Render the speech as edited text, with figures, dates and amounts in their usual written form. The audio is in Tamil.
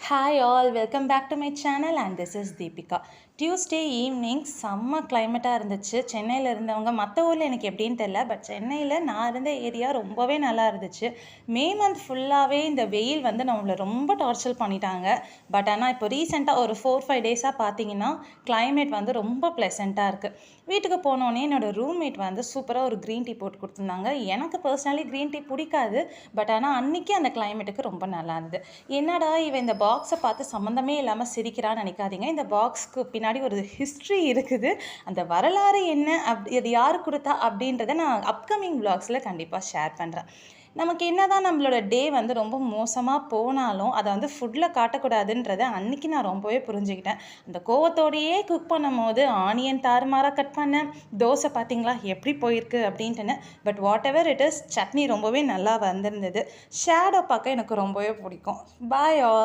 Hi all, welcome back to my channel and this is Deepika. Tuesday evening செம்ம கிளைமேட்டாக இருந்துச்சு. சென்னையில் இருந்தவங்க மற்ற ஊரில் எனக்கு எப்படின்னு தெரில, பட் சென்னையில் நான் இருந்த ஏரியா ரொம்பவே நல்லா இருந்துச்சு. மே மந்த் ஃபுல்லாகவே இந்த வெயில் வந்து நம்மளை ரொம்ப டார்ச்சர் பண்ணிட்டாங்க. பட் ஆனால் இப்போ ரீசெண்டாக ஒரு 4-5 டேஸாக பார்த்தீங்கன்னா கிளைமேட் வந்து ரொம்ப ப்ளசண்ட்டாக இருக்குது. வீட்டுக்கு போனோடனே என்னோடய ரூம்மேட் வந்து சூப்பராக ஒரு க்ரீன் டீ போட்டு கொடுத்துருந்தாங்க. எனக்கு பர்சனலி க்ரீன் டீ பிடிக்காது, பட் ஆனால் அன்றைக்கி அந்த கிளைமேட்டுக்கு ரொம்ப நல்லா இருந்தது. என்னடா இவன் இந்த பாக்ஸை பார்த்து சம்மந்தமே இல்லாமல் சிரிக்கிறான்னு நினைக்காதீங்க. இந்த பாக்ஸ்க்கு பின்னாடி ஒரு ஹிஸ்ட்ரி இருக்குது. அந்த வரலாறு என்ன, அது யார் கொடுத்தா அப்படின்றத நான் அப்கமிங் விளாக்ஸில் கண்டிப்பாக ஷேர் பண்ணுறேன். நமக்கு என்ன தான் நம்மளோட டே வந்து ரொம்ப மோசமாக போனாலும் அதை வந்து ஃபுட்டில் காட்டக்கூடாதுன்றதை அன்றைக்கி நான் ரொம்பவே புரிஞ்சுக்கிட்டேன். அந்த கோவத்தோடையே குக் பண்ணும் போது ஆனியன் தாறுமாறாக கட் பண்ணேன். தோசை பார்த்திங்களா எப்படி போயிருக்கு அப்படின்ட்டுன்னு. But whatever it is, chutney ரொம்பவே நல்லா வந்திருந்தது. ஷேடோ பார்க்க எனக்கு ரொம்பவே பிடிக்கும். Bye all.